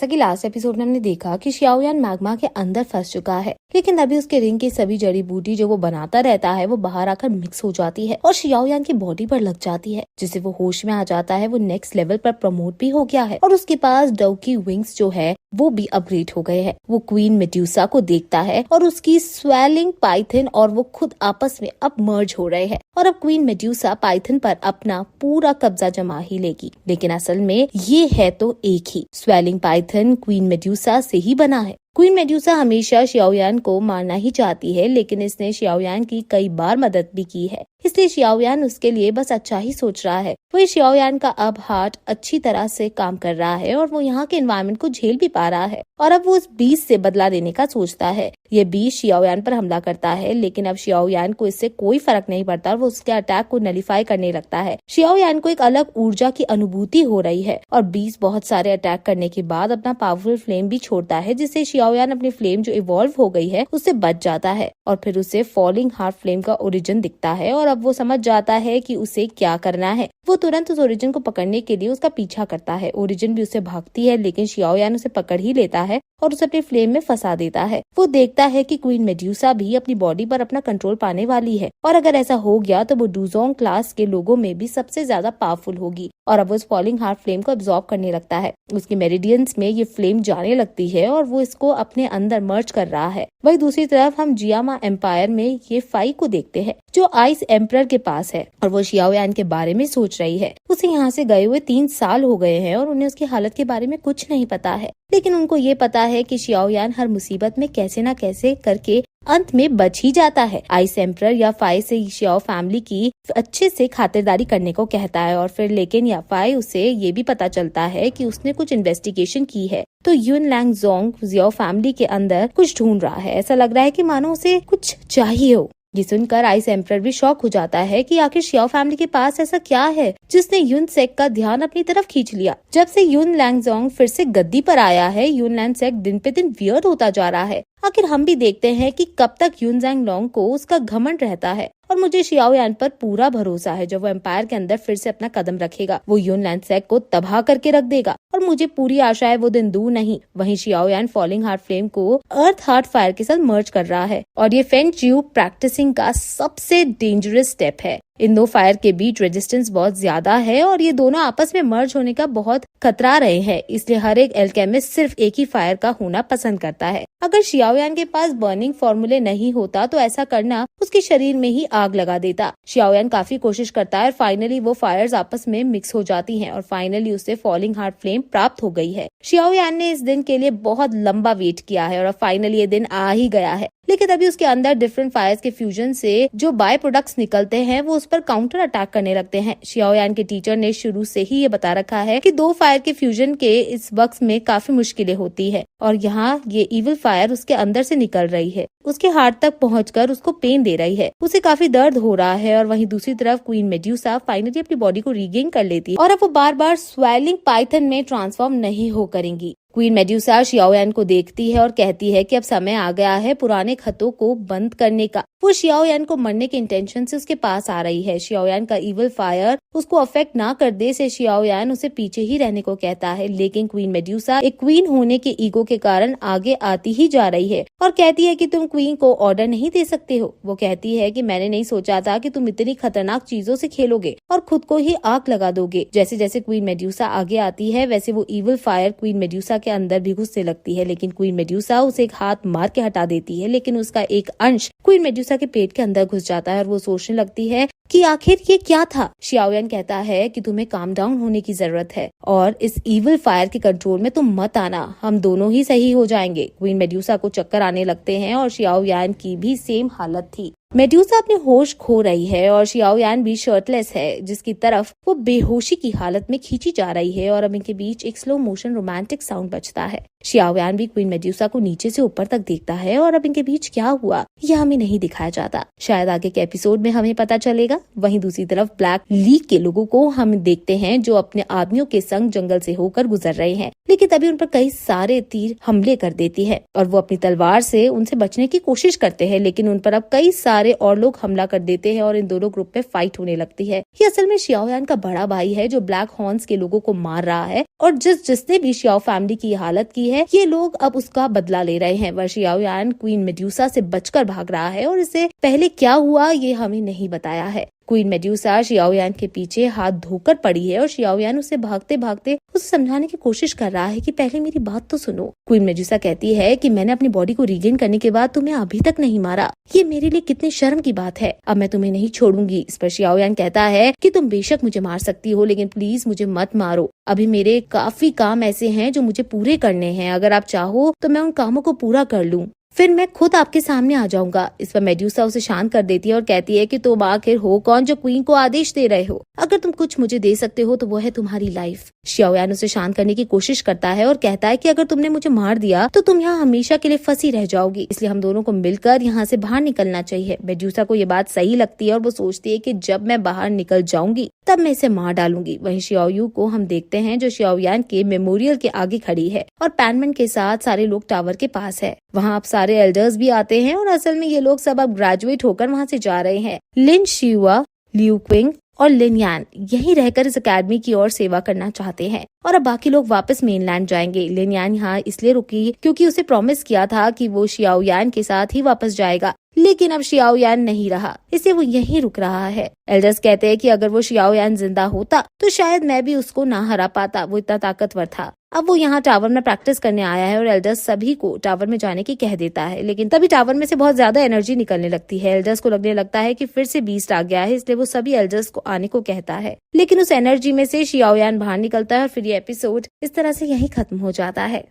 जैसा कि last episode में हमने देखा कि शियाओयान मैग्मा के अंदर फंस चुका है, लेकिन अभी उसके रिंग की सभी जड़ी बूटी जो वो बनाता रहता है वो बाहर आकर मिक्स हो जाती है और शियाओयान की बॉडी पर लग जाती है, जिससे वो होश में आ जाता है। वो नेक्स्ट लेवल पर प्रमोट भी हो गया है और उसके पास डव की विंग्स जो है वो भी अपग्रेड हो गए हैं। वो क्वीन मेड्यूसा को देखता है और उसकी स्वेलिंग पाइथन और वो खुद आपस में अब मर्ज हो रहे हैं और अब क्वीन मेड्यूसा पाइथन पर अपना पूरा कब्जा जमा ही लेगी। लेकिन असल में ये है तो एक ही स्वेलिंग पाइथन क्वीन मेड्यूसा से ही बना है। क्वीन मेड्यूसा हमेशा शियाओयान को मारना ही चाहती है, लेकिन इसने शियाओयान की कई बार मदद भी की है, इसलिए शियाओयान उसके लिए बस अच्छा ही सोच रहा है। वही शियाओयान का अब हार्ट अच्छी तरह से काम कर रहा है और वो यहाँ के एनवायरनमेंट को झेल भी पा रहा है और अब वो उस बीस्ट से बदला लेने का सोचता है। ये बीस्ट शियाओयान पर हमला करता है, लेकिन अब शियाओयान को इससे कोई फर्क नहीं पड़ता और वो उसके अटैक को नलिफाई करने लगता है। शियाओयान को एक अलग ऊर्जा की अनुभूति हो रही है और बीस्ट बहुत सारे अटैक करने के बाद अपना पावरफुल फ्लेम भी छोड़ता है, जिससे शियाओयान अपनी फ्लेम जो इवॉल्व हो गई है उससे बच जाता है और फिर उसे फॉलिंग हार्ट फ्लेम का ओरिजिन दिखता है और अब वो समझ जाता है कि उसे क्या करना है। वो तुरंत उस ओरिजिन को पकड़ने के लिए उसका पीछा करता है। ओरिजिन भी उससे भागती है, लेकिन शियाओयान उसे पकड़ ही लेता है और उसे अपनी फ्लेम में फंसा देता है। वो देखता है कि क्वीन मेड्यूसा भी अपनी बॉडी पर अपना कंट्रोल पाने वाली है और अगर ऐसा हो गया तो वो डुजोंग क्लास के लोगों में भी सबसे ज्यादा पावरफुल होगी और अब वो इस फॉलिंग हार्ट फ्लेम को एब्जॉर्ब करने लगता है। उसकी मेरिडियंस में ये फ्लेम जाने लगती है और वो इसको अपने अंदर मर्ज कर रहा है। वही दूसरी तरफ हम जियामा एम्पायर में ये फाई को देखते हैं जो आइस एम्परर के पास है और वो शियाओयान के बारे में सोच रही है। उसे यहाँ से गए हुए 3 साल हो गए हैं और उन्हें उसकी हालत के बारे में कुछ नहीं पता है, लेकिन उनको ये पता है कि शियाओयान हर मुसीबत में कैसे न कैसे करके अंत में बच ही जाता है। आइस एम्परर या फाई से शियाओ फैमिली की अच्छे से खातिरदारी करने को कहता है और फिर लेकिन या फाई उसे ये भी पता चलता है कि उसने कुछ इन्वेस्टिगेशन की है तो युन लैंगजोंग जियाओ फैमिली के अंदर कुछ ढूंढ रहा है। ऐसा लग रहा है कि मानो उसे कुछ चाहिए हो। ये सुनकर आइस एम्परर भी शॉक हो जाता है कि आखिर शियाओ फैमिली के पास ऐसा क्या है जिसने युन सेक का ध्यान अपनी तरफ खींच लिया। जब से युन लैंगजोंग फिर से गद्दी पर आया है, युन लैंग सेक दिन पे दिन वियर्ड होता जा रहा है। आखिर हम भी देखते हैं कि कब तक युन जैंग लोंग को उसका घमंड रहता है और मुझे शियाओयान पर पूरा भरोसा है। जब वो एम्पायर के अंदर फिर से अपना कदम रखेगा वो युन लैंसेक को तबाह करके रख देगा और मुझे पूरी आशा है वो दिन दूर नहीं। वहीं शियाओयान फॉलिंग हार्ट फ्लेम को अर्थ हार्ट फायर के साथ मर्ज कर रहा है और ये फेंग चियू प्रैक्टिसिंग का सबसे डेंजरस स्टेप है। इन दो फायर के बीच रेजिस्टेंस बहुत ज्यादा है और ये दोनों आपस में मर्ज होने का बहुत खतरा रहे हैं, इसलिए हर एक एल्केमिस्ट सिर्फ एक ही फायर का होना पसंद करता है। अगर शियाओयान के पास बर्निंग फॉर्मूले नहीं होता तो ऐसा करना उसके शरीर में ही आग लगा देता। शियाओयान काफी कोशिश करता है और फाइनली वो फायर्स आपस में मिक्स हो जाती हैं और फाइनली उसे फॉलिंग हार्ट फ्लेम प्राप्त हो गई है। शियाओयान ने इस दिन के लिए बहुत लंबा वेट किया है और फाइनली ये दिन आ ही गया है, लेकिन अभी उसके अंदर डिफरेंट फायर्स के फ्यूजन से जो बाय प्रोडक्ट्स निकलते हैं वो उस पर काउंटर अटैक करने लगते हैं। शियाओयान के टीचर ने शुरू से ही ये बता रखा है कि 2 फायर के फ्यूजन के इस वक्त में काफी मुश्किलें होती है और यहाँ ये इविल फायर उसके अंदर से निकल रही है, उसके हार्ट तक पहुंचकर उसको पेन दे रही है, उसे काफी दर्द हो रहा है। और वहीं दूसरी तरफ क्वीन मेड्यूसा फाइनली अपनी बॉडी को रीगेन कर लेती है और अब वो बार बार स्वेलिंग पाइथन में ट्रांसफॉर्म नहीं हो करेंगी। क्वीन मेड्यूसा शियाओयान को देखती है और कहती है कि अब समय आ गया है पुराने खतों को बंद करने का। वो शियाओयान को मरने के इंटेंशन से उसके पास आ रही है। शियाओयान का इविल फायर उसको अफेक्ट ना कर दे से शियाओयान उसे पीछे ही रहने को कहता है, लेकिन क्वीन मेड्यूसा एक क्वीन होने के ईगो के कारण आगे आती ही जा रही है और कहती है कि तुम क्वीन को ऑर्डर नहीं दे सकते हो। वो कहती है कि मैंने नहीं सोचा था कि तुम इतनी खतरनाक चीजों से खेलोगे और खुद को ही आग लगा दोगे। जैसे जैसे क्वीन मेड्यूसा आगे आती है वैसे वो इविल फायर क्वीन मेड्यूसा के अंदर भी घुसने लगती है, लेकिन क्वीन मेड्यूसा उसे एक हाथ मार के हटा देती है, लेकिन उसका एक अंश क्वीन मेड्यूसा के पेट के अंदर घुस जाता है और वो सोचने लगती है कि आखिर ये क्या था। शियाओयान कहता है कि तुम्हें काम डाउन होने की जरूरत है और इस इविल फायर के कंट्रोल में तुम मत आना, हम दोनों ही सही हो जाएंगे। क्वीन मेड्यूसा को चक्कर आने लगते हैं और शियाओयान की भी सेम हालत थी। मेड्यूसा अपने होश खो रही है और शियाओयान भी शर्टलेस है, जिसकी तरफ वो बेहोशी की हालत में खींची जा रही है और अब इनके बीच एक स्लो मोशन रोमांटिक साउंड बजता है। शियाओयान भी क्वीन मेड्यूसा को नीचे से ऊपर तक देखता है और अब इनके बीच क्या हुआ यह हमें नहीं दिखाया जाता। शायद आगे के एपिसोड में हमें पता चलेगा। वहीं दूसरी तरफ ब्लैक लीग के लोगों को हम देखते हैं जो अपने आदमियों के संग जंगल से होकर गुजर रहे हैं, लेकिन तभी उन पर कई सारे तीर हमले कर देती है और वो अपनी तलवार से उनसे बचने की कोशिश करते हैं, लेकिन उन पर अब कई सारे और लोग हमला कर देते हैं और इन दोनों ग्रुप में फाइट होने लगती है। ये असल में शियाओयान का बड़ा भाई है जो ब्लैक हॉर्न्स के लोगों को मार रहा है और जिसने भी शियाओ फैमिली की हालत की है ये लोग अब उसका बदला ले रहे हैं। वह शियाओयान क्वीन मेड्यूसा से बचकर भाग रहा है और इससे पहले क्या हुआ ये हमें नहीं बताया है। क्वीन मेड्यूसा शियाओयान के पीछे हाथ धोकर पड़ी है और शियाओयान उसे भागते भागते उसे समझाने की कोशिश कर रहा है कि पहले मेरी बात तो सुनो। क्वीन मेड्यूसा कहती है कि मैंने अपनी बॉडी को रीगेन करने के बाद तुम्हें अभी तक नहीं मारा, ये मेरे लिए कितनी शर्म की बात है, अब मैं तुम्हें नहीं छोड़ूंगी। इस पर शियाओयान कहता है कि तुम बेशक मुझे मार सकती हो लेकिन प्लीज मुझे मत मारो, अभी मेरे काफी काम ऐसे हैं जो मुझे पूरे करने हैं, अगर आप चाहो तो मैं उन कामों को पूरा कर लूं, फिर मैं खुद आपके सामने आ जाऊंगा। इस पर मेड्यूसा उसे शांत कर देती है और कहती है कि तुम आखिर हो कौन जो क्वीन को आदेश दे रहे हो, अगर तुम कुछ मुझे दे सकते हो तो वो है तुम्हारी लाइफ। शियाओयान उसे शांत करने की कोशिश करता है और कहता है कि अगर तुमने मुझे मार दिया तो तुम यहाँ हमेशा के लिए फंसी रह जाओगी, इसलिए हम दोनों को मिलकर यहाँ से बाहर निकलना चाहिए। मेड्यूसा को ये बात सही लगती है और वो सोचती है कि जब मैं बाहर निकल जाऊंगी तब मैं इसे मार डालूंगी। वहीं शियाओयू को हम देखते हैं जो शियाओयान के मेमोरियल के आगे खड़ी है और पैनमैन के साथ सारे लोग टावर के पास है। वहाँ अब सारे एल्डर्स भी आते हैं और असल में ये लोग सब अब ग्रेजुएट होकर वहाँ से जा रहे हैं। लिन शियुआ, लिu क्विंग और लिन यान यहीं रहकर इस अकेडमी की ओर सेवा करना चाहते हैं और अब बाकी लोग वापस मेनलैंड जाएंगे। लिन यान यहाँ इसलिए रुकी क्योंकि उसे प्रॉमिस किया था कि वो शियाओयान के साथ ही वापस जाएगा, लेकिन अब शियाओयान नहीं रहा, इसलिए वो यहीं रुक रहा है। एल्डर्स कहते हैं कि अगर वो शियाओयान जिंदा होता तो शायद मैं भी उसको ना हरा पाता, वो इतना ताकतवर था। अब वो यहाँ टावर में प्रैक्टिस करने आया है और एल्डर्स सभी को टावर में जाने की कह देता है, लेकिन तभी टावर में से बहुत ज्यादा एनर्जी निकलने लगती है। एल्डर्स को लगने लगता है कि फिर से बीस्ट आ गया है, इसलिए वो सभी एल्डर्स को आने को कहता है, लेकिन उस एनर्जी में से शियाओयान बाहर निकलता है और फिर ये एपिसोड इस तरह से यहीं खत्म हो जाता है।